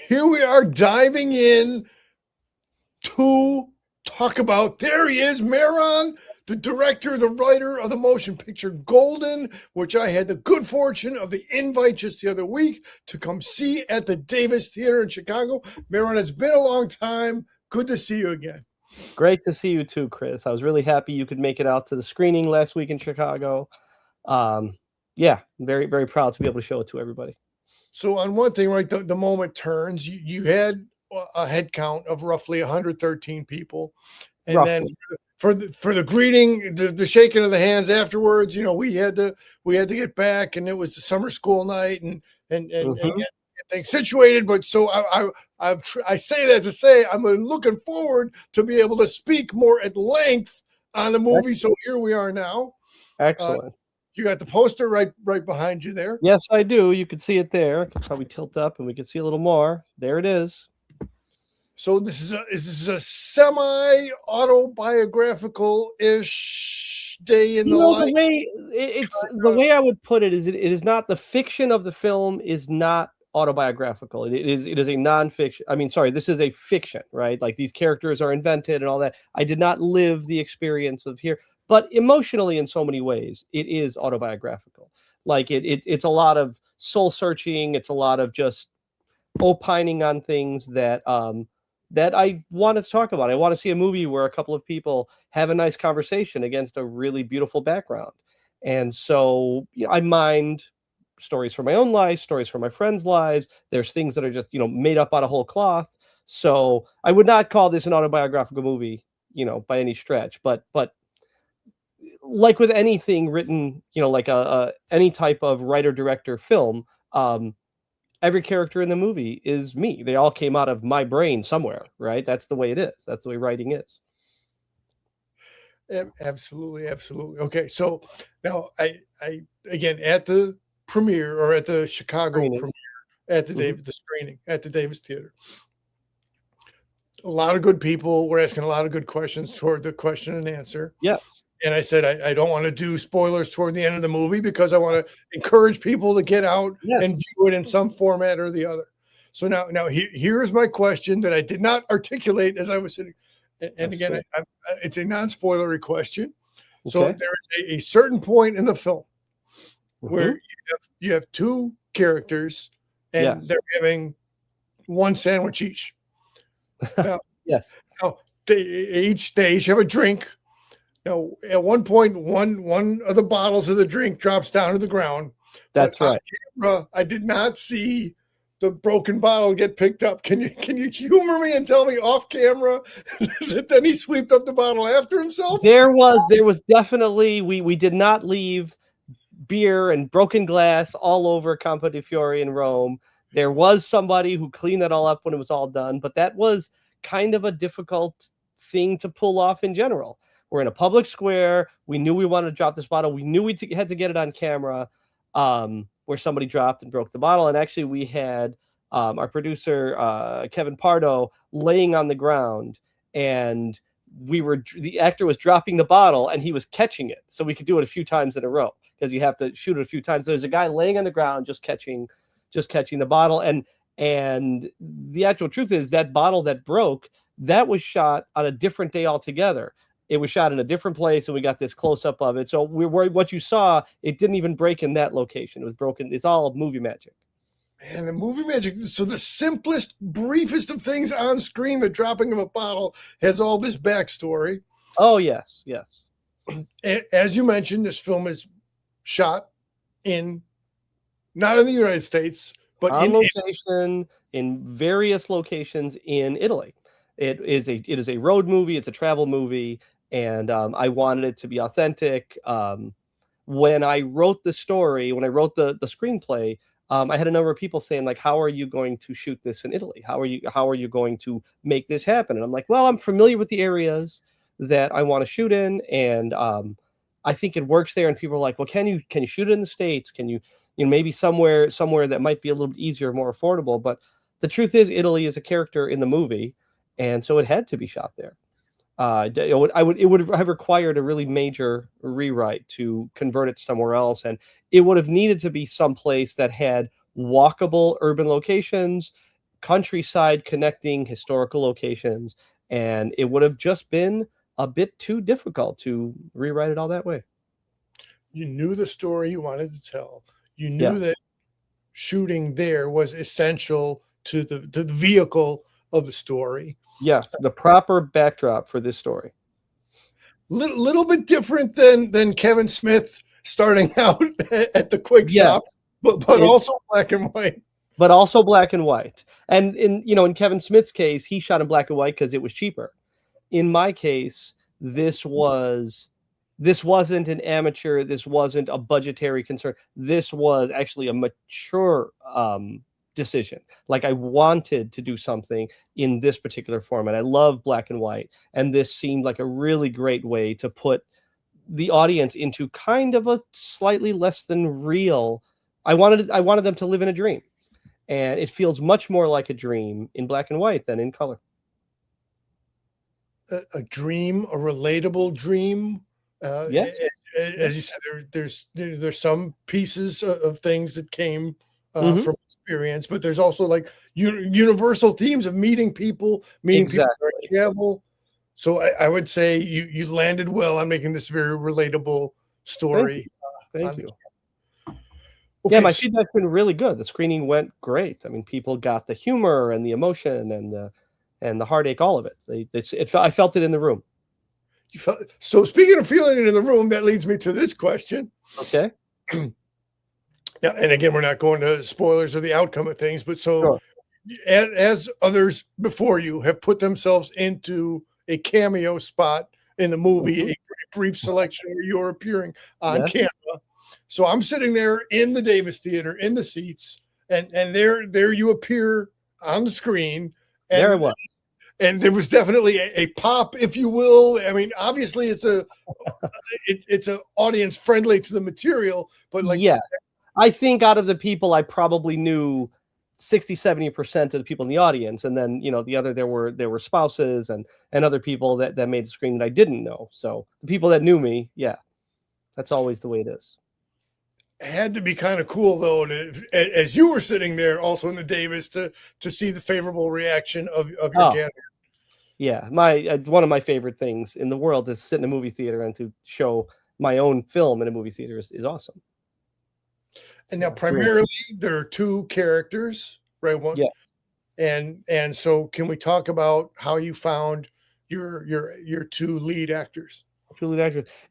Here we are diving in to talk about, there he is, Mehran, the director, the writer of the motion picture Gōlden, which I had the good fortune of the invite just the other week to come see at the Davis Theater in Chicago. Mehran, it's been a long time. Good to see you again. Great to see you too, Chris. I was really happy you could make it out to the screening last week in Chicago. Yeah, very, very proud to be able to show it to everybody. So on one thing, right, the moment turns, you had a head count of roughly 113 people. And Roughly. then for the greeting, the shaking of the hands afterwards, we had to get back, and it was the summer school night and get things situated. But so I say that to say I'm looking forward to be able to speak more at length on the movie. Excellent. So here we are now. Excellent. You got the poster right behind you there. Yes, I do. You can see it there. I can probably tilt up and we can see a little more. There it is. So this is a semi-autobiographical-ish day in the life. The way I would put it is it is not, the fiction of the film is not autobiographical. It is a non-fiction. I mean, sorry, this is a fiction, right? Like these characters are invented and all that. I did not live the experience of here, but emotionally in so many ways, it is autobiographical. Like it's a lot of soul searching. It's a lot of just opining on things that I want to talk about. I want to see a movie where a couple of people have a nice conversation against a really beautiful background. And so I mind stories from my own life, stories from my friends' lives. There's things that are just, made up out of whole cloth. So I would not call this an autobiographical movie, by any stretch, but like with anything written, like any type of writer, director, film, every character in the movie is me. They all came out of my brain somewhere, right? That's the way it is. That's the way writing is. Absolutely. Okay, so now I again, at the premiere, or at the Chicago premiere, at the the screening at the Davis Theater, a lot of good people were asking a lot of good questions toward the question and answer. Yes. And I said, I don't want to do spoilers toward the end of the movie because I want to encourage people to get out and view it in some format or the other. So now here's my question that I did not articulate as I was sitting. And again, it's a non-spoilery question. Okay. So there is a certain point in the film where you have two characters and they're having one sandwich each. Now, now they each have a drink. Now, at one point, one of the bottles of the drink drops down to the ground. That's right. Camera, I did not see the broken bottle get picked up. Can you humor me and tell me off camera that then he swept up the bottle after himself? There was definitely, we did not leave beer and broken glass all over Campo di Fiore in Rome. There was somebody who cleaned that all up when it was all done, but that was kind of a difficult thing to pull off in general. We're in a public square. We knew we wanted to drop this bottle. We knew we had to get it on camera, where somebody dropped and broke the bottle. And actually, we had our producer, Kevin Pardo, laying on the ground, and the actor was dropping the bottle and he was catching it. So we could do it a few times in a row because you have to shoot it a few times. There's a guy laying on the ground just catching the bottle. And the actual truth is that bottle that broke, that was shot on a different day altogether. It was shot in a different place, and we got this close up of it. So what you saw, it didn't even break in that location. It was broken. It's all movie magic. And the movie magic. So the simplest, briefest of things on screen, the dropping of a bottle, has all this backstory. Oh, yes. As you mentioned, this film is shot not in the United States, but on location, in various locations in Italy. It is a road movie. It's a travel movie. And I wanted it to be authentic. When I wrote the story, when I wrote the screenplay, I had a number of people saying, like, how are you going to shoot this in Italy? How are you going to make this happen? And I'm like, well, I'm familiar with the areas that I want to shoot in, and I think it works there. And people are like, well, can you shoot it in the States? Can you maybe somewhere that might be a little bit easier, more affordable? But the truth is, Italy is a character in the movie, and so it had to be shot there. It would have required a really major rewrite to convert it somewhere else, and it would have needed to be someplace that had walkable urban locations, countryside connecting historical locations, and it would have just been a bit too difficult to rewrite it all that way. You knew the story you wanted to tell. You knew that shooting there was essential to the vehicle of the story. Yes, the proper backdrop for this story. Little bit different than Kevin Smith starting out at the quick stop, but also black and white. But also black and white. And in Kevin Smith's case, he shot in black and white because it was cheaper. In my case, this wasn't an amateur. This wasn't a budgetary concern. This was actually a mature decision. Like, I wanted to do something in this particular format. I love black and white, and this seemed like a really great way to put the audience into kind of a slightly less than real. I wanted them to live in a dream, and it feels much more like a dream in black and white than in color. A dream, a relatable dream. Yes. As you said, there's some pieces of things that came from experience, but there's also like universal themes of meeting people people travel. So I would say you landed well on making this very relatable story. Thank you. Okay, my feedback's been really good. The screening went great. I mean, people got the humor and the emotion and the heartache, all of it. I felt it in the room. So speaking of feeling it in the room, that leads me to this question. Okay. Now, and again, we're not going to spoilers or the outcome of things, but so as others before you have put themselves into a cameo spot in the movie, a brief selection where you're appearing on camera. So I'm sitting there in the Davis Theater in the seats, and there you appear on the screen. And there it was. And there was definitely a pop, if you will. I mean, obviously it's an audience friendly to the material, but like, yes, I think out of the people, I probably knew 60-70% of the people in the audience, and then the other there were spouses and other people that made the screen that I didn't know. So the people that knew me, that's always the way it is. It had to be kind of cool though, as you were sitting there also in the Davis to see the favorable reaction of your gathering. Yeah, one of my favorite things in the world is sit in a movie theater and to show my own film in a movie theater is awesome. And now primarily there are two characters, right? One, and so can we talk about how you found your two lead actors?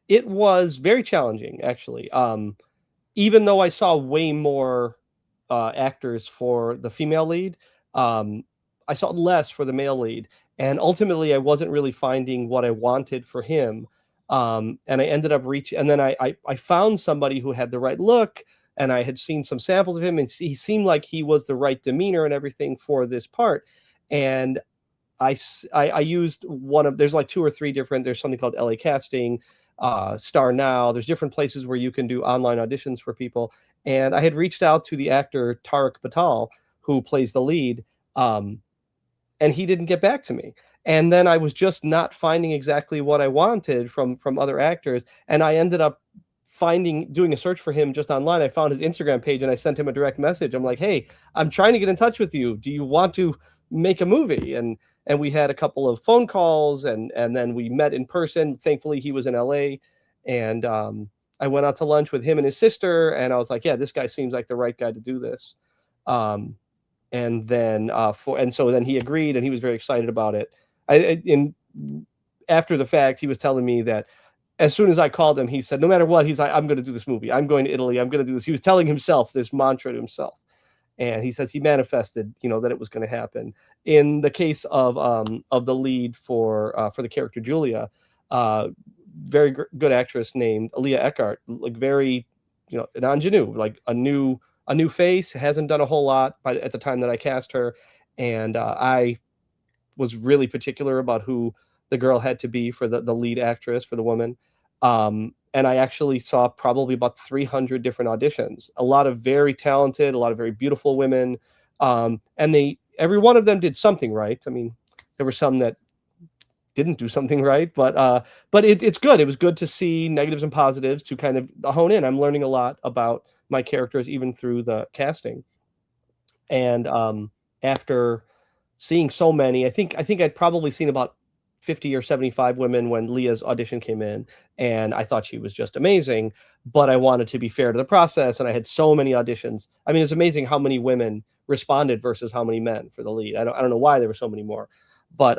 It was very challenging, actually. Even though I saw way more actors for the female lead, I saw less for the male lead. And ultimately, I wasn't really finding what I wanted for him. And I ended up and then I found somebody who had the right look, and I had seen some samples of him, and he seemed like he was the right demeanor and everything for this part. And I used there's like 2 or 3 different, there's something called LA Casting, Star Now. There's different places where you can do online auditions for people. And I had reached out to the actor Tariq Batal, who plays the lead, and he didn't get back to me. And then I was just not finding exactly what I wanted from other actors. And I ended up doing a search for him just online. I found his Instagram page and I sent him a direct message. I'm like, hey, I'm trying to get in touch with you. Do you want to make a movie? And we had a couple of phone calls, and then we met in person. Thankfully, he was in LA, and I went out to lunch with him and his sister, and I was like, yeah, this guy seems like the right guy to do this. And so then he agreed, and he was very excited about it. After the fact, he was telling me that as soon as I called him, he said, no matter what, he's like, I'm going to do this movie. I'm going to Italy. I'm going to do this. He was telling himself this mantra to himself. And he says he manifested, that it was going to happen. In the case of the lead for the character Julia, very good actress named Aaliyah Eckhart, like very, an ingenue, like a new face, hasn't done a whole lot at the time that I cast her. And I was really particular about who the girl had to be for the lead actress, for the woman. And I actually saw probably about 300 different auditions, a lot of very talented, a lot of very beautiful women. And every one of them did something right. I mean, there were some that didn't do something right, but it's good. It was good to see negatives and positives to kind of hone in. I'm learning a lot about my characters, even through the casting. And after seeing so many. I think I'd probably seen about 50 or 75 women when Leah's audition came in, and I thought she was just amazing, but I wanted to be fair to the process, and I had so many auditions. I mean, it's amazing how many women responded versus how many men for the lead. I don't know why there were so many more, but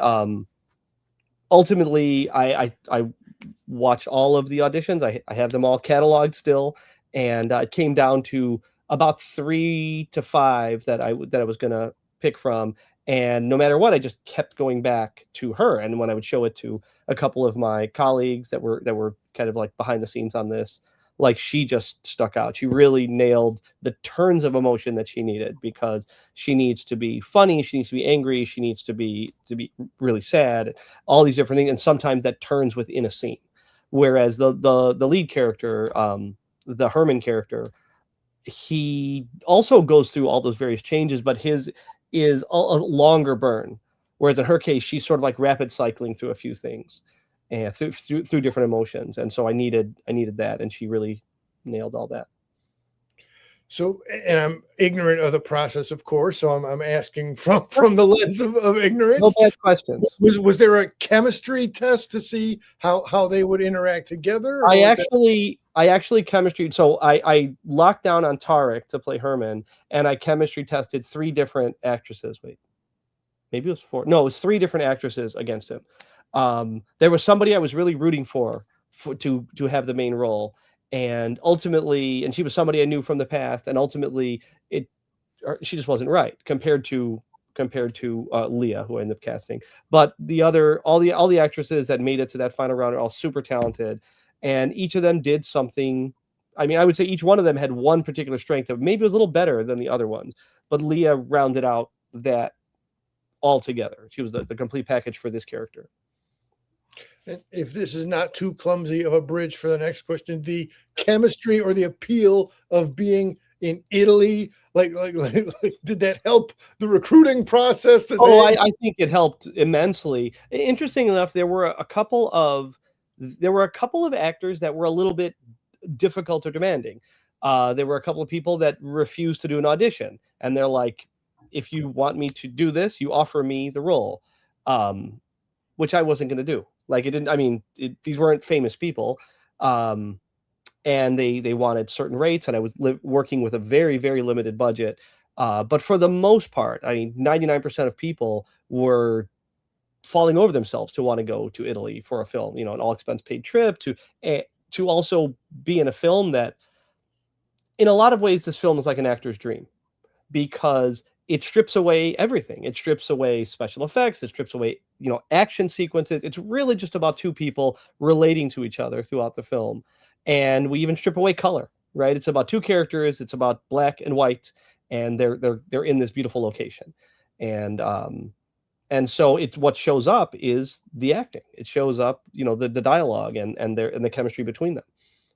ultimately I watched all of the auditions. I have them all cataloged still, and it came down to about 3 to 5 that I was going to pick from. And no matter what, I just kept going back to her. And when I would show it to a couple of my colleagues that were kind of like behind the scenes on this, like, she just stuck out. She really nailed the turns of emotion that she needed, because she needs to be funny, she needs to be angry, she needs to be really sad, all these different things. And sometimes that turns within a scene. Whereas the lead character, the Herman character, he also goes through all those various changes, but his is a longer burn, whereas in her case, she's sort of like rapid cycling through a few things and through different emotions. And so I needed that, and she really nailed all that. So, and I'm ignorant of the process, of course, so I'm asking from the lens of ignorance. No bad questions. Was there a chemistry test to see how they would interact together? I actually chemistry. So I locked down on Tarek to play Herman, and I chemistry tested 3 different actresses. Wait, maybe it was 4. No, it was 3 different actresses against him. There was somebody I was really rooting for to have the main role, and ultimately, and she was somebody I knew from the past, and ultimately she just wasn't right compared to Leah, who I ended up casting. But all the actresses that made it to that final round are all super talented, and each of them did something. I mean, I would say each one of them had one particular strength that maybe was a little better than the other ones, but Leah rounded out that altogether. She was the complete package for this character. And if this is not too clumsy of a bridge for the next question, the chemistry or the appeal of being in Italy, like did that help the recruiting process? I think it helped immensely. Interesting enough, there were a couple of actors that were a little bit difficult or demanding. There were a couple of people that refused to do an audition, and they're like, if you want me to do this, you offer me the role, which I wasn't going to do. Like, it didn't. I mean, these weren't famous people, and they wanted certain rates, and I was working with a very, very limited budget. But for the most part, I mean, 99% of people were falling over themselves to want to go to Italy for a film. An all expense paid trip to also be in a film that, in a lot of ways, this film is like an actor's dream, because it strips away everything. It strips away special effects. It strips away, action sequences. It's really just about 2 people relating to each other throughout the film. And we even strip away color, right? It's about 2 characters. It's about black and white, and they're in this beautiful location. And so what shows up is the acting. It shows up, the dialogue and the chemistry between them.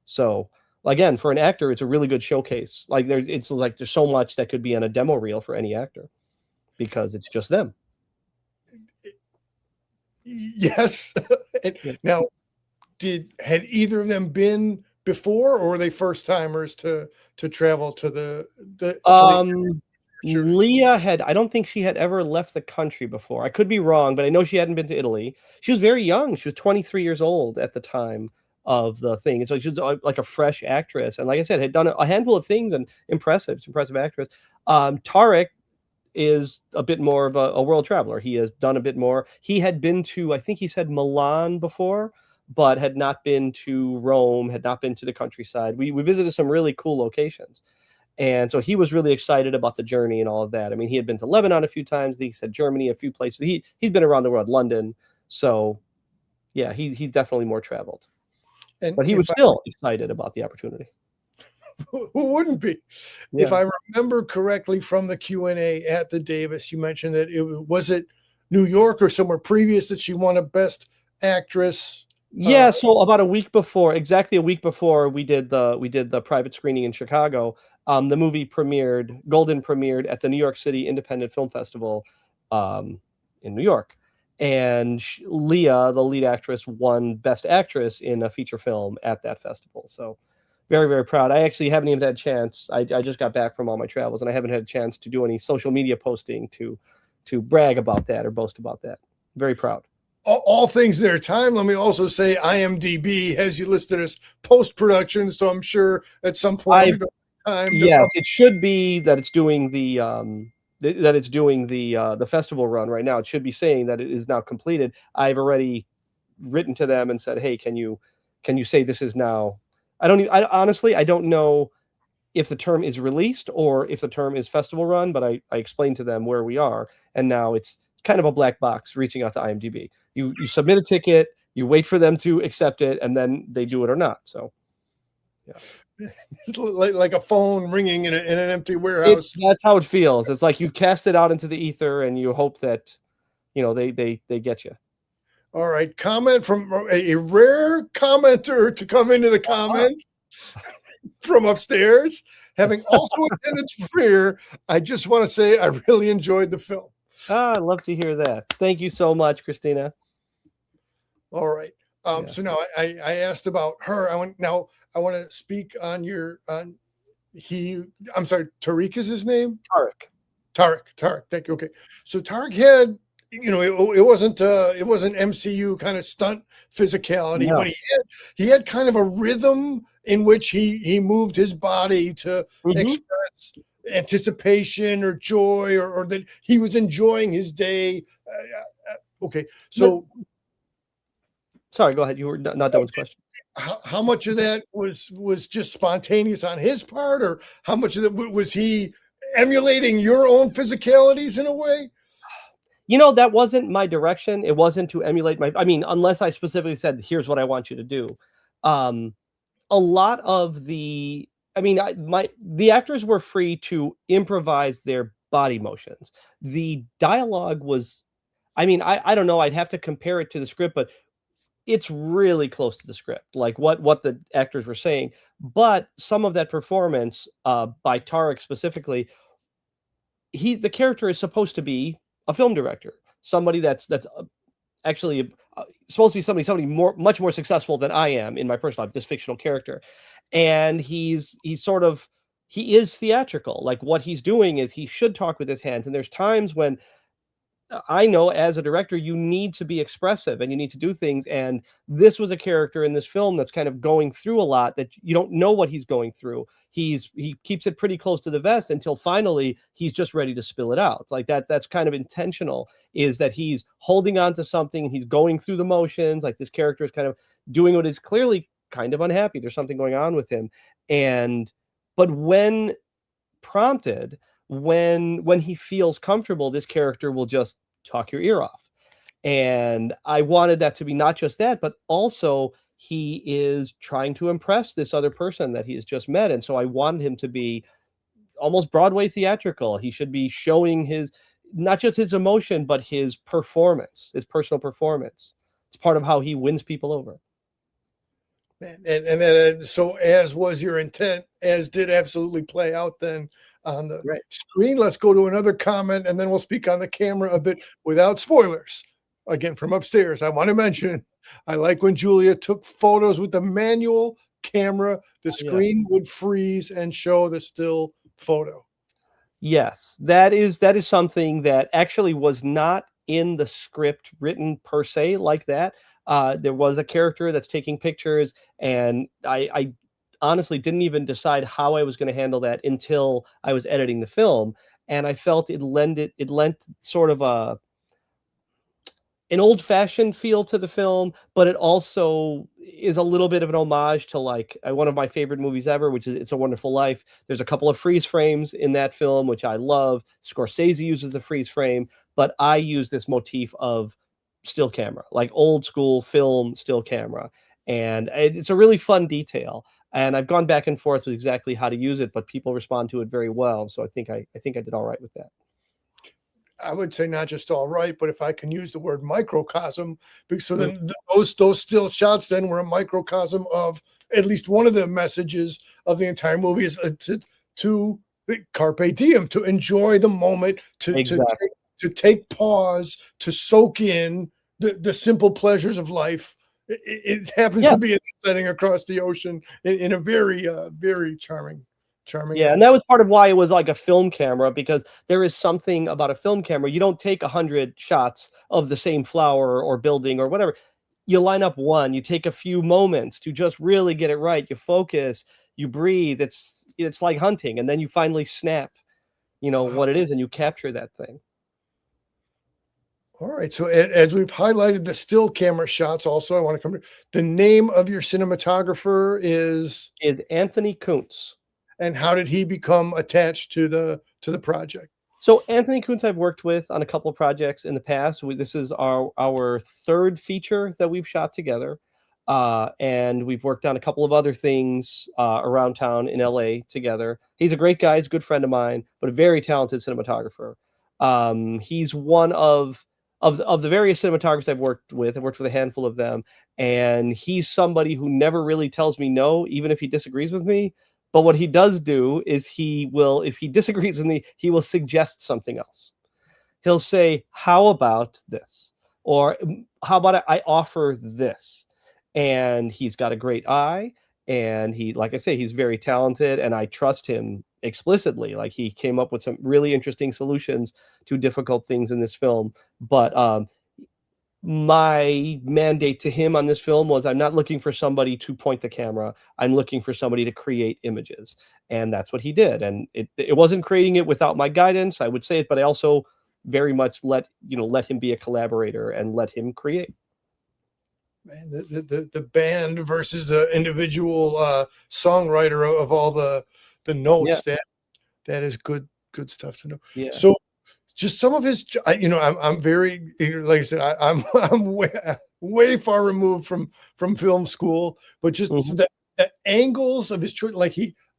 So, again, for an actor, it's a really good showcase. Like, there's so much that could be on a demo reel for any actor, because it's just them. Yes. Now, had either of them been before, or were they first timers to travel to the Leah I don't think she had ever left the country before. I could be wrong, but I know she hadn't been to Italy. She was very young. She was 23 years old at the time of the thing. And so she was like a fresh actress. And like I said, had done a handful of things, and impressive actress. Tarek is a bit more of a world traveler. He has done a bit more. He had been to, I think he said Milan before, but had not been to Rome, had not been to the countryside. We visited some really cool locations. And so he was really excited about the journey and all of that. I mean, he had been to Lebanon a few times. He said Germany, a few places. He's been around the world, London. So yeah, he definitely more traveled. But he was still excited about the opportunity. Who wouldn't be? Yeah. If I remember correctly from the Q&A at the Davis, you mentioned that was it New York or somewhere previous that she won a Best Actress? Yeah, so about exactly a week before we did the private screening in Chicago, the movie Gōlden premiered at the New York City Independent Film Festival in New York. And Leah, the lead actress, won Best Actress in a feature film at that festival. So Very, very proud. I actually haven't even had a chance. I just got back from all my travels, and I haven't had a chance to do any social media posting to brag about that or boast about that. Very proud. All things their time. Let me also say IMDb has you listed as post-production, so I'm sure at some point yes, it should be that it's doing the festival run right now. It should be saying that it is now completed. I've already written to them and said, hey, can you say this is now? I honestly, I don't know if the term is released or if the term is festival run, but I explained to them where we are, and now it's kind of a black box reaching out to IMDb. You submit a ticket, you wait for them to accept it, and then they do it or not. So, yeah. It's like a phone ringing in an empty warehouse. That's how it feels. It's like you cast it out into the ether and you hope that, they get you. All right. Comment from a rare commenter to come into the comments from upstairs. Having also attended Premiere, I just want to say I really enjoyed the film. I'd love to hear that. Thank you so much, Christina. All right. So now I asked about her. I want to speak on I'm sorry, Tariq is his name? Tariq. Thank you. Okay. So Tariq had, it wasn't MCU kind of stunt physicality, but he had kind of a rhythm in which he moved his body to express anticipation or joy or that he was enjoying his day. Okay. So sorry, go ahead. You were not done with the question. How much of that was just spontaneous on his part, or how much of that was he emulating your own physicalities in a way? That wasn't my direction. It wasn't to emulate unless I specifically said, here's what I want you to do. A lot of the actors were free to improvise their body motions. The dialogue was, I don't know, I'd have to compare it to the script, but it's really close to the script, like what the actors were saying. But some of that performance by Tariq specifically, the character is supposed to be a film director, somebody that's actually supposed to be somebody much more successful than I am in my personal life, this fictional character. And he is theatrical. Like what he's doing is he should talk with his hands. And there's times when I know as a director, you need to be expressive and you need to do things. And this was a character in this film that's kind of going through a lot that you don't know what he's going through. He keeps it pretty close to the vest until finally he's just ready to spill it out. It's like that's kind of intentional, is that he's holding on to something and he's going through the motions. Like this character is kind of doing what is clearly kind of unhappy. There's something going on with him. But when prompted, when he feels comfortable, this character will just talk your ear off. And I wanted that to be not just that, but also he is trying to impress this other person that he has just met. And so I wanted him to be almost Broadway theatrical. He should be showing not just his emotion, but his performance, his personal performance. It's part of how he wins people over. And then, so as was your intent, as did absolutely play out then on the screen. Let's go to another comment, and then we'll speak on the camera a bit without spoilers. Again, from upstairs, I want to mention, I like when Julia took photos with the manual camera. The screen would freeze and show the still photo. Yes, that is something that actually was not in the script written per se like that. There was a character that's taking pictures, and I honestly didn't even decide how I was going to handle that until I was editing the film, and I felt it lent sort of an old-fashioned feel to the film, but it also is a little bit of an homage to like one of my favorite movies ever, which is It's a Wonderful Life. There's a couple of freeze frames in that film, which I love. Scorsese uses the freeze frame, but I use this motif of still camera, like old school film still camera. And it's a really fun detail. And I've gone back and forth with exactly how to use it, but people respond to it very well. So I think I did all right with that. I would say not just all right, but if I can use the word microcosm, because so then those still shots then were a microcosm of at least one of the messages of the entire movie is to carpe diem, to enjoy the moment, to take pause, to soak in the simple pleasures of life it happens to be in a setting across the ocean in a very, very charming. Yeah, and that was part of why it was like a film camera, because there is something about a film camera. You don't take 100 shots of the same flower or building or whatever. You line up one, you take a few moments to just really get it right. You focus, you breathe. It's like hunting, and then you finally snap, what it is, and you capture that thing. All right. So as we've highlighted the still camera shots, also I want to come to the name of your cinematographer is Anthony Kuntz. And how did he become attached to the project? So Anthony Kuntz I've worked with on a couple of projects in the past. This is our third feature that we've shot together. And we've worked on a couple of other things around town in LA together. He's a great guy. He's a good friend of mine, but a very talented cinematographer. He's one of the various cinematographers I've worked with a handful of them. And he's somebody who never really tells me no, even if he disagrees with me. But what he does do is if he disagrees with me, he will suggest something else. He'll say, how about this? Or how about I offer this? And he's got a great eye. And like I say, he's very talented, and I trust him explicitly. Like, he came up with some really interesting solutions to difficult things in this film. But my mandate to him on this film was, I'm not looking for somebody to point the camera. I'm looking for somebody to create images. And that's what he did. And it wasn't creating it without my guidance, I would say it, but I also very much let him be a collaborator and let him create. Man, the band versus the individual songwriter of all the notes, that is good stuff to know. Yeah. So just some of his, I'm very, like I said, I'm way far removed from film school, but just the angles of his choice. Like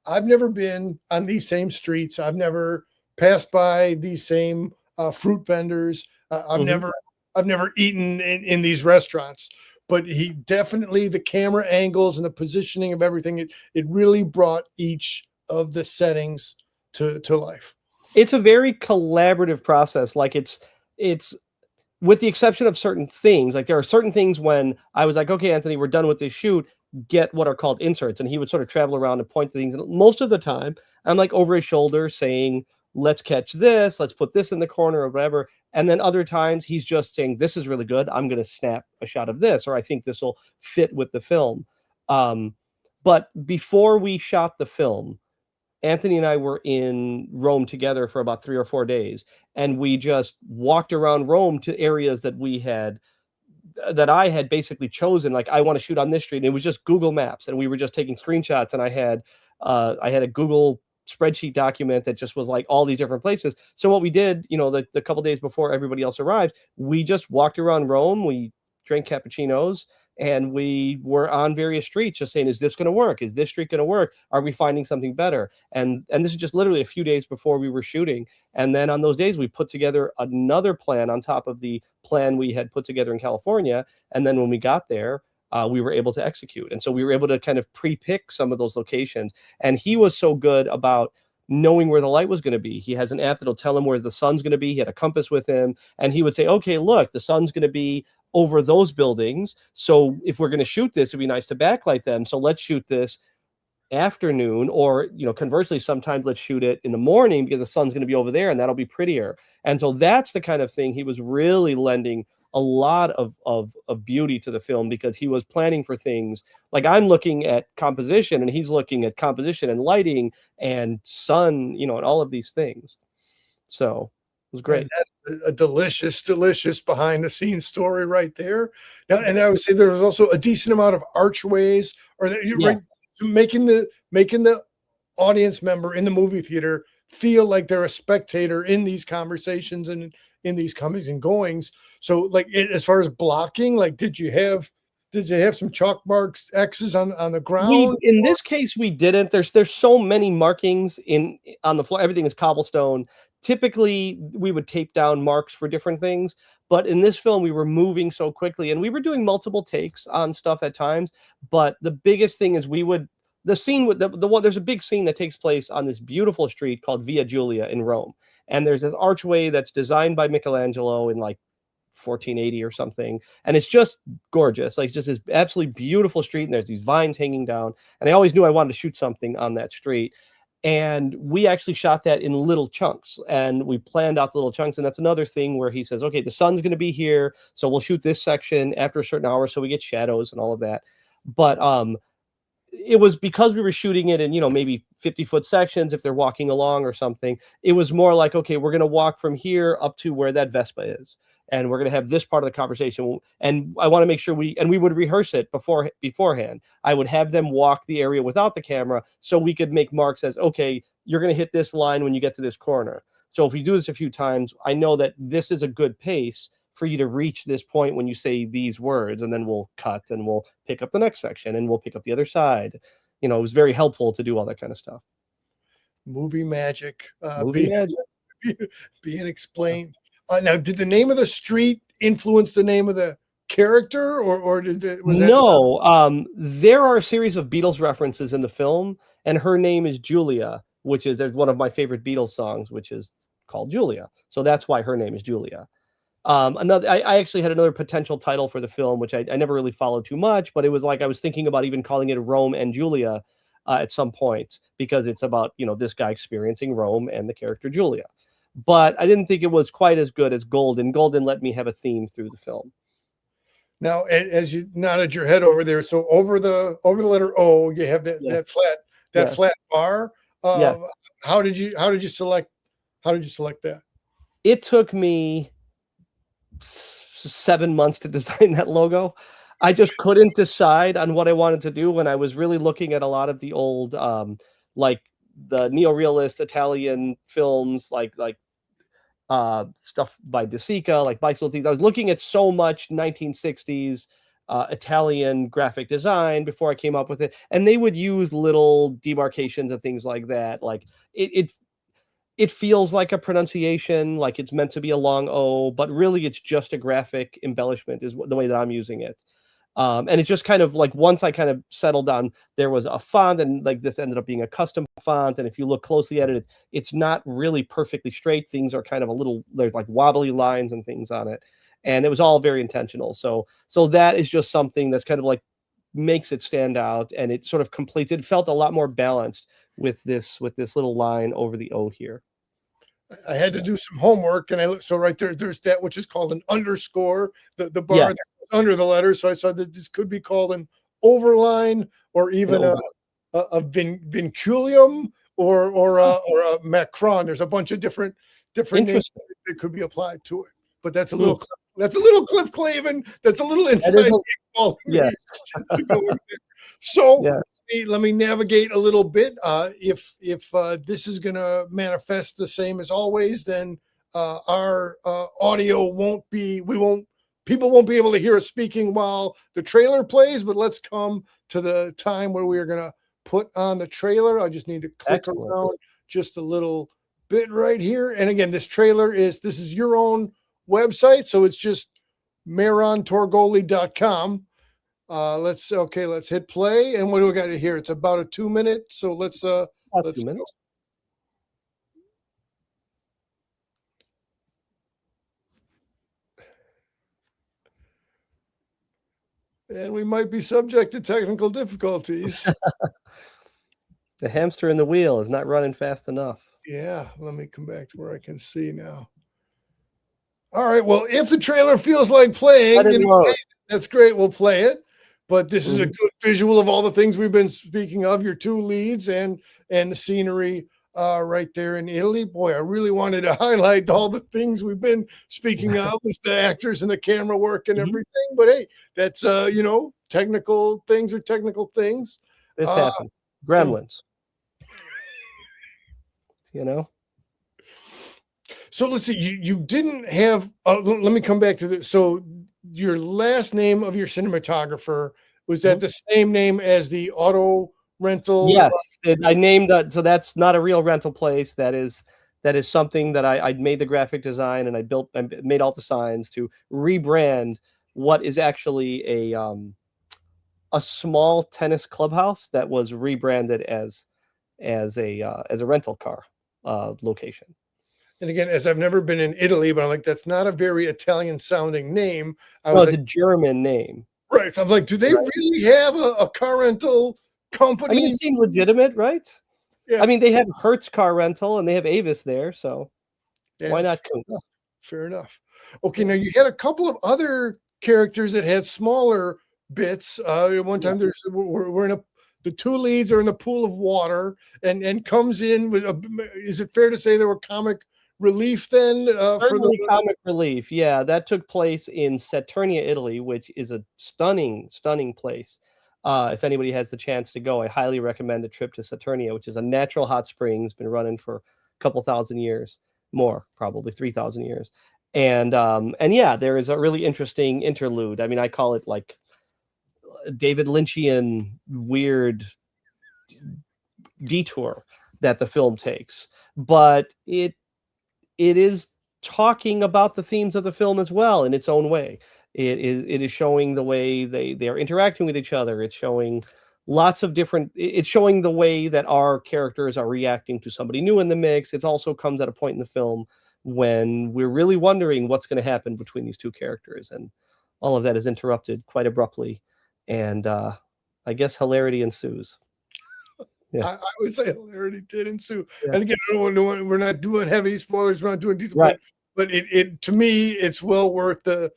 I've never been on these same streets. I've never passed by these same fruit vendors. I've never eaten in these restaurants, but he definitely, the camera angles and the positioning of everything, it really brought each of the settings to life. It's a very collaborative process. Like it's with the exception of certain things, like there are certain things when I was like, okay, Anthony, we're done with this shoot, get what are called inserts. And he would sort of travel around and point to things. And most of the time I'm like over his shoulder saying, let's catch this, let's put this in the corner or whatever. And then other times he's just saying, this is really good, I'm going to snap a shot of this, or I think this will fit with the film. But before we shot the film, Anthony and I were in Rome together for about 3 or 4 days, and we just walked around Rome to areas that I had basically chosen. Like, I want to shoot on this street, and it was just Google Maps, and we were just taking screenshots, and I had a Google spreadsheet document that just was like all these different places. So what we did, the couple days before everybody else arrived, we just walked around Rome, we drank cappuccinos, and we were on various streets just saying, is this going to work? Is this street going to work? Are we finding something better? And this is just literally a few days before we were shooting. And then on those days, we put together another plan on top of the plan we had put together in California. And then when we got there, we were able to execute. And so we were able to kind of pre-pick some of those locations. And he was so good about knowing where the light was going to be. He has an app that'll tell him where the sun's going to be. He had a compass with him, and he would say, okay, look, the sun's going to be over those buildings. So if we're going to shoot this, it'd be nice to backlight them. So let's shoot this afternoon, or, conversely, sometimes let's shoot it in the morning because the sun's going to be over there and that'll be prettier. And so that's the kind of thing he was really lending a lot of beauty to the film, because he was planning for things like I'm looking at composition and he's looking at composition and lighting and sun, and all of these things. So it was great. A delicious behind the scenes story right there. Now, and I would say there was also a decent amount of archways, or right, making the audience member in the movie theater feel like they're a spectator in these conversations and in these comings and goings. So, like, as far as blocking, like, did you have some chalk marks, X's on the ground? In this case, we didn't. There's so many markings on the floor. Everything is cobblestone. Typically, we would tape down marks for different things, but in this film, we were moving so quickly, and we were doing multiple takes on stuff at times. But the biggest thing is there's a big scene that takes place on this beautiful street called Via Giulia in Rome, and there's this archway that's designed by Michelangelo in like 1480 or something, and it's just gorgeous, like just this absolutely beautiful street, and there's these vines hanging down, and I always knew I wanted to shoot something on that street. And we actually shot that in little chunks, and we planned out the little chunks. And that's another thing where he says, okay, the sun's going to be here, so we'll shoot this section after a certain hour so we get shadows and all of that. But it was because we were shooting it in, maybe 50-foot sections if they're walking along or something. It was more like, okay, we're going to walk from here up to where that Vespa is, and we're going to have this part of the conversation. And I want to make sure we would rehearse it beforehand. I would have them walk the area without the camera so we could make marks as, okay, you're going to hit this line when you get to this corner. So if we do this a few times, I know that this is a good pace for you to reach this point when you say these words, and then we'll cut and we'll pick up the next section and we'll pick up the other side. It was very helpful to do all that kind of stuff. Movie magic, magic. being explained. Now, did the name of the street influence the name of the character, or was that? No, there are a series of Beatles references in the film, and her name is Julia, which is one of my favorite Beatles songs, which is called Julia. So that's why her name is Julia. I actually had another potential title for the film, which I never really followed too much, but it was like I was thinking about even calling it Rome and Julia at some point, because it's about, this guy experiencing Rome and the character Julia. But I didn't think it was quite as good as Gōlden. Gōlden let me have a theme through the film. Now, as you nodded your head over there, so over the letter O, you have that flat bar. Yes. How did you select that? It took me 7 months to design that logo. I just couldn't decide on what I wanted to do when I was really looking at a lot of the old, like the neorealist Italian films, like stuff by De Sica, like bicycle things. I was looking at so much 1960s Italian graphic design before I came up with it, and they would use little demarcations and things like that. Like it feels like a pronunciation, like it's meant to be a long O, but really it's just a graphic embellishment is the way that I'm using it. And it's just kind of like, once I kind of settled on, there was a font, and like this ended up being a custom font. And if you look closely at it, it's not really perfectly straight. Things are kind of there's like wobbly lines and things on it. And it was all very intentional. So that is just something that's kind of like makes it stand out, and it sort of completes it. Felt a lot more balanced with this little line over the O here. I had to do some homework, and I looked. So right there's that which is called an underscore, the bar under the letter. So I saw that this could be called an overline, or even a vinculum, or a macron. There's a bunch of different names that could be applied to it. But that's a little Cliff Clavin. That's a little inside. Yeah. So let me navigate a little bit. If this is going to manifest the same as always, then our audio people won't be able to hear us speaking while the trailer plays. But let's come to the time where we are going to put on the trailer. I just need to click around just a little bit right here. And again, this is your own website, so it's just mehrantorgoley.com. Let's hit play. And what do we got here? It's about a 2-minute. So let's 2 minutes. Go. And we might be subject to technical difficulties. The hamster in the wheel is not running fast enough. Yeah, let me come back to where I can see now. All right. Well, if the trailer feels like playing, that's great. We'll play it. But this is a good visual of all the things we've been speaking of, your two leads and the scenery right there in Italy. Boy, I really wanted to highlight all the things we've been speaking of, the actors and the camera work and everything. But hey, that's, technical things are technical things. This happens. Gremlins. So let's see, you didn't have, let me come back to this. So your last name of your cinematographer, was that the same name as the auto rental? Yes, I named that. So that's not a real rental place. That is something that I made the graphic design, and I made all the signs to rebrand what is actually a small tennis clubhouse that was rebranded as a rental car location. And again, as I've never been in Italy, but I'm like, that's not a very Italian sounding name. I No, was it's like, a German name. right. So I'm like, do they Right. really have a car rental company? I mean, it seemed legitimate, right? Yeah. I mean, they have Hertz Car Rental and they have Avis there, so Yeah, why not Kuhn? fair enough. Okay, now you had a couple of other characters that had smaller bits. One time we're in the two leads are in the pool of water and comes in with is it fair to say there were comic relief then for Certainly the comic relief. Yeah, that took place in Saturnia, Italy, which is a stunning, stunning place. If anybody has the chance to go, I highly recommend a trip to Saturnia, which is a natural hot spring. It's been running for a couple thousand years, more probably 3,000 years. And yeah, there is a really interesting interlude. I mean, I call it like David Lynchian weird detour that the film takes, but it is talking about the themes of the film as well in its own way. It is showing the way they are interacting with each other. It's showing lots of different. It's showing the way that our characters are reacting to somebody new in the mix. It also comes at a point in the film when we're really wondering what's going to happen between these two characters, and all of that is interrupted quite abruptly, and I guess hilarity ensues. Yeah. I would say hilarity did ensue. Yeah. And again, we're not doing heavy spoilers, we're not doing detail, Right. but it to me, it's well worth the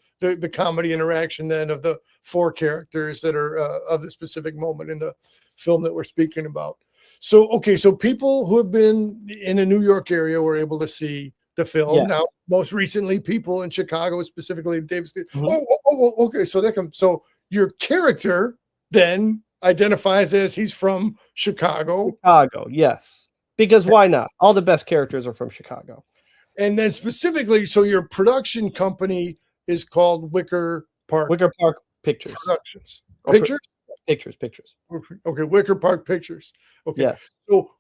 comedy interaction then of the four characters that are of the specific moment in the film that we're speaking about. So, okay, so people who have been in the New York area were able to see the film. Yeah. Now, most recently, people in Chicago, specifically Davis. Mhm. Okay, so that comes. So your character then identifies as he's from Chicago. Chicago, yes. Because why not? All the best characters are from Chicago. And then specifically, so your production company is called Wicker Park Pictures. Productions. Pictures? Pictures. Okay, Wicker Park Pictures. Okay. Yes. So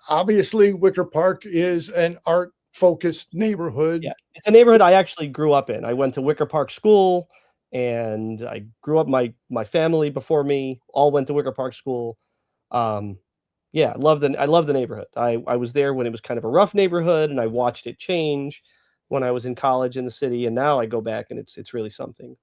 obviously Wicker Park is an art-focused neighborhood. Yeah. It's a neighborhood I actually grew up in. I went to Wicker Park School, and I grew up, my family before me all went to Wicker Park School. Yeah, I love the neighborhood. I was there when it was kind of a rough neighborhood, and I watched it change when I was in college in the city, and now I go back and it's really something.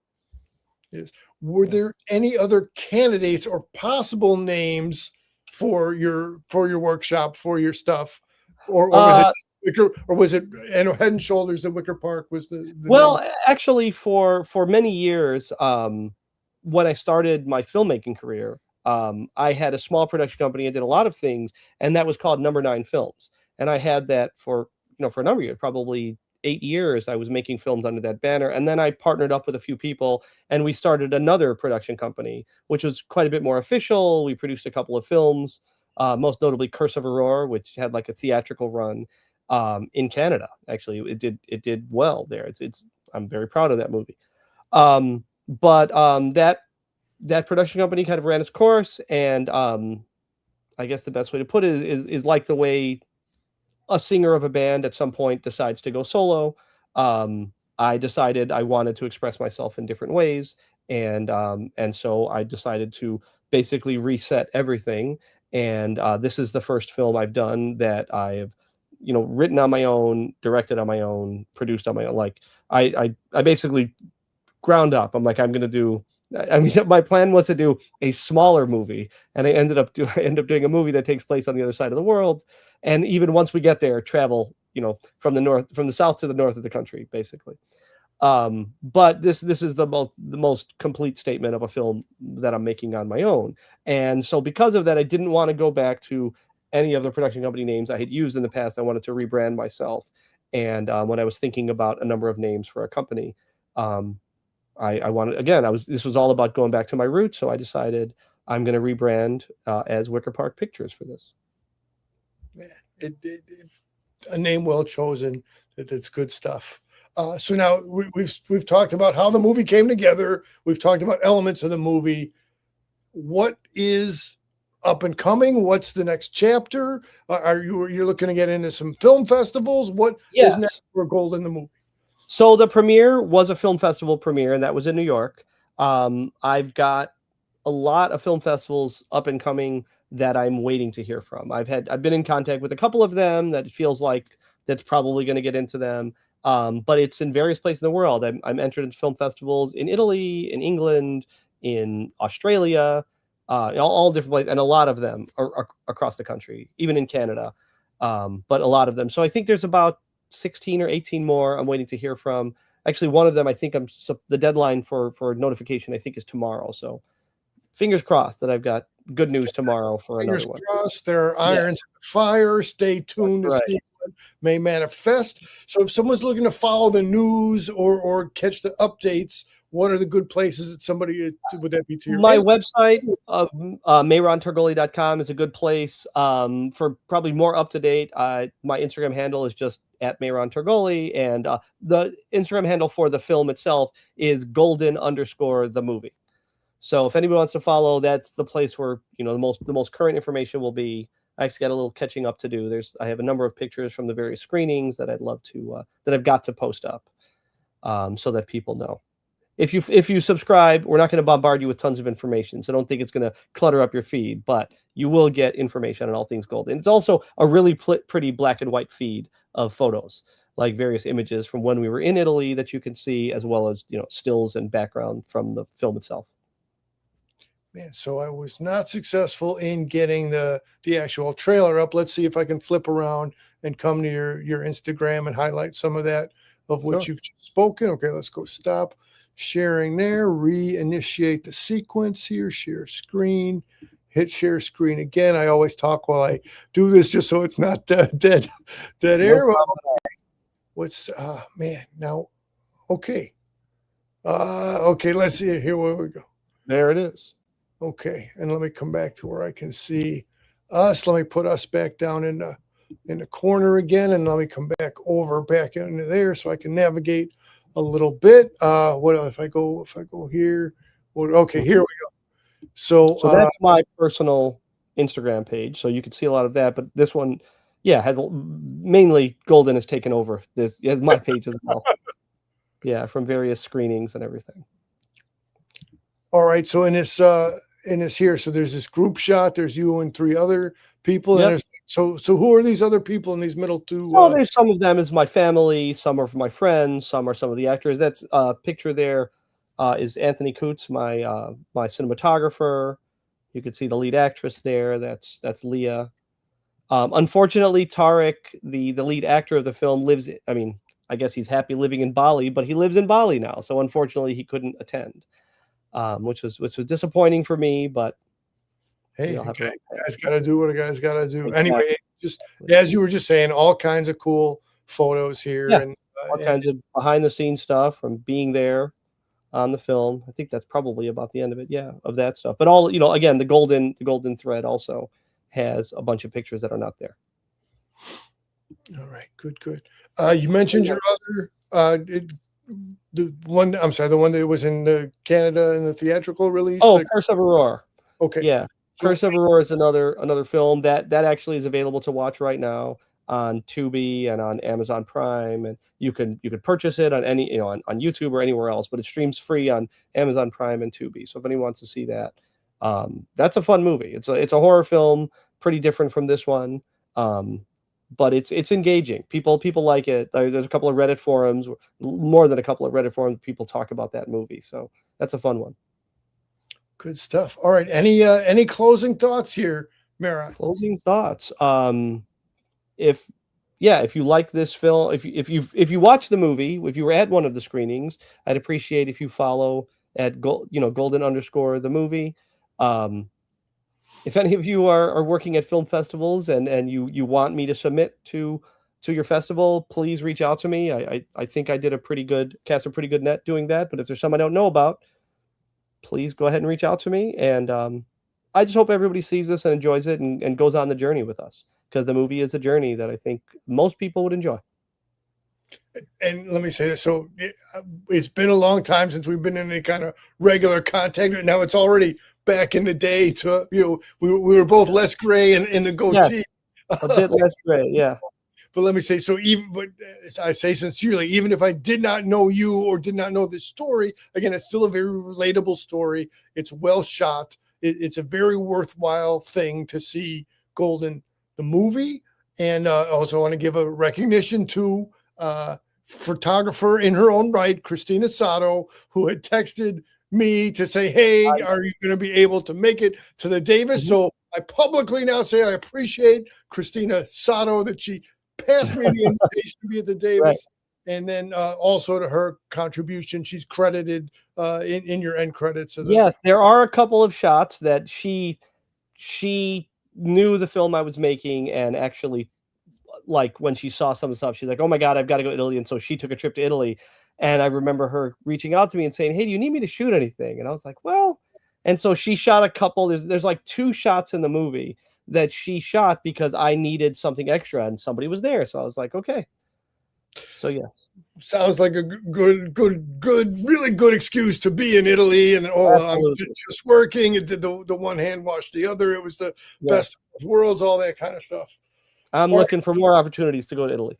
Yes. Were there any other candidates or possible names for your workshop, for your stuff, or was it Wicker, or was it Head and Shoulders that Wicker Park was the well name? actually for many years, when I started my filmmaking career, I had a small production company. I did a lot of things, and that was called Number 9 Films, and I had that for for a number of years, probably 8 years. I was making films under that banner, and then I partnered up with a few people, and we started another production company, which was quite a bit more official. We produced a couple of films, most notably Curse of Aurora, which had like a theatrical run in Canada. Actually, it did well there. It's I'm very proud of that movie. But that production company kind of ran its course, and I guess the best way to put it is like the way a singer of a band at some point decides to go solo. I decided I wanted to express myself in different ways, and so I decided to basically reset everything. And this is the first film I've done that I've written on my own, directed on my own, produced on my own. Like I basically ground up. I'm like, I'm gonna do. I mean, my plan was to do a smaller movie, and I ended up doing a movie that takes place on the other side of the world. And even once we get there, travel, from the south to the north of the country, basically. But this is the most complete statement of a film that I'm making on my own. And so because of that, I didn't want to go back to any of the production company names I had used in the past. I wanted to rebrand myself. And when I was thinking about a number of names for a company, I wanted, again, this was all about going back to my roots. So I decided I'm going to rebrand as Wicker Park Pictures for this. Man, a name well chosen. That's good stuff. So now we've talked about how the movie came together. We've talked about elements of the movie. What is up and coming? What's the next chapter? You're looking to get into some film festivals? What is next for Gōlden the movie? So the premiere was a film festival premiere, and that was in New York. I've got a lot of film festivals up and coming that I'm waiting to hear from. I've been in contact with a couple of them that it feels like that's probably going to get into them. But it's in various places in the world. I'm entered into film festivals in Italy, in England, in Australia, all different places, and a lot of them are across the country, even in Canada. But a lot of them. So I think there's about 16 or 18 more I'm waiting to hear from. Actually, one of them, I think the deadline for notification, I think, is tomorrow. So fingers crossed that I've got good news tomorrow for another one. Fingers crossed. There are irons in the fire. Stay tuned to see what may manifest. So if someone's looking to follow the news or catch the updates, what are the good places that somebody would that be to your my website of mehrantorgoley.com is a good place for probably more up to date. My Instagram handle is just at Mehran Torgoley, and the Instagram handle for the film itself is Gōlden_the movie. So if anybody wants to follow, that's the place where the most current information will be. I actually got a little catching up to do. I have a number of pictures from the various screenings that I'd love to that I've got to post up, so that people know. If you subscribe, we're not going to bombard you with tons of information, so don't think it's going to clutter up your feed, but you will get information on all things Gōlden. It's also a really pretty black and white feed of photos, like various images from when we were in Italy that you can see, as well as stills and background from the film itself. Man, so I was not successful in getting the actual trailer up. Let's see if I can flip around and come to your Instagram and highlight some of that of what you've just spoken. Okay, let's go stop sharing there, reinitiate the sequence here, share screen, hit share screen again. I always talk while I do this just so it's not dead air. What's man now? Okay. Okay, let's see here where we go. There it is. Okay, and let me come back to where I can see us. Let me put us back down in the corner again, and let me come back into there so I can navigate a little bit. What if I go here? Okay, here we go. So that's my personal Instagram page, so you can see a lot of that. But this one, has mainly Gōlden has taken over. This has my page as well. Yeah, from various screenings and everything. All right, so in this here, so there's this group shot. There's you and 3 other people. Yep. And so who are these other people in these middle 2? Well, there's some of them is my family, some are my friends, some are some of the actors. That's picture there is Anthony Coots, my cinematographer. You can see the lead actress there. That's Leah. Unfortunately, Tarek, the lead actor of the film, lives. I mean, I guess he's happy living in Bali, but he lives in Bali now. So unfortunately, he couldn't attend. Which was disappointing for me, but hey, guys got to do what a guy's got to do. Exactly. Anyway, just as you were just saying, all kinds of cool photos here, and all kinds of behind the scenes stuff from being there on the film. I think that's probably about the end of it, of that stuff. But all again, the Gōlden thread also has a bunch of pictures that are not there. All right, good. You mentioned your other. The one that was in Canada in the theatrical release. Curse of Aurora. Okay. Yeah. Curse of Aurora is another film that actually is available to watch right now on Tubi and on Amazon Prime, and you can purchase it on any on YouTube or anywhere else, but it streams free on Amazon Prime and Tubi. So if anyone wants to see that, that's a fun movie. It's a horror film, pretty different from this one. But it's engaging. People like it. There's a couple of Reddit forums, more than a couple of Reddit forums, people talk about that movie. So that's a fun one. Good stuff. All right. Any closing thoughts here, Mehran? Closing thoughts. If you like this film, if you watch the movie, if you were at one of the screenings, I'd appreciate if you follow at Gōlden_the movie. If any of you are working at film festivals and you want me to submit to your festival, please reach out to me. I think I did cast a pretty good net doing that. But if there's some I don't know about, please go ahead and reach out to me. And I just hope everybody sees this and enjoys it and goes on the journey with us, because the movie is a journey that I think most people would enjoy. And let me say this. So it's been a long time since we've been in any kind of regular contact. Now it's already back in the day to, we were both less gray in the goatee. Yes, a bit less gray. Yeah. But let me say, but I say sincerely, even if I did not know you or did not know this story, again, it's still a very relatable story. It's well shot. It's a very worthwhile thing to see Gōlden, the movie. And also want to give a recognition to photographer in her own right, Christina Sato, who had texted me to say, hey, are you going to be able to make it to the Davis? Mm-hmm. So I publicly now say I appreciate Christina Sato that she passed me the invitation to be at the Davis. Right. And then also to her contribution, she's credited in your end credits. Yes, there are a couple of shots that she knew the film I was making, and actually, like, when she saw some of the stuff, she's like, oh my God, I've got to go to Italy. And so she took a trip to Italy. And I remember her reaching out to me and saying, hey, do you need me to shoot anything? And I was like, well, and so she shot a couple, there's like 2 shots in the movie that she shot because I needed something extra and somebody was there. So I was like, okay. So yes. Sounds like a good, really good excuse to be in Italy. And I'm just working. It did the one hand wash the other. It was the best of worlds, all that kind of stuff. I'm looking for more opportunities to go to Italy.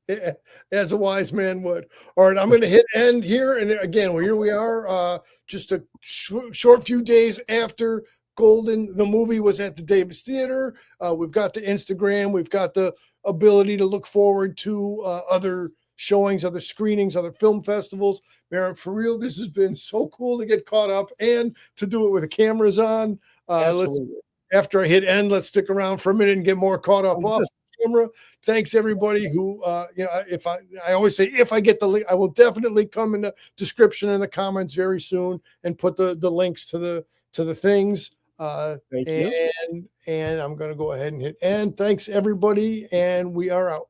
Yeah, as a wise man would. All right, I'm going to hit end here. And again, here we are, just a short few days after Gōlden. The movie was at the Davis Theater. We've got the Instagram. We've got the ability to look forward to other showings, other screenings, other film festivals. Mehran, for real, this has been so cool to get caught up and to do it with the cameras on. After I hit end, let's stick around for a minute and get more caught up off camera. Thanks everybody who, if I always say, if I get the link, I will definitely come in the description and the comments very soon and put the links to the things. Thank you. And I'm going to go ahead and hit end. Thanks everybody. And we are out.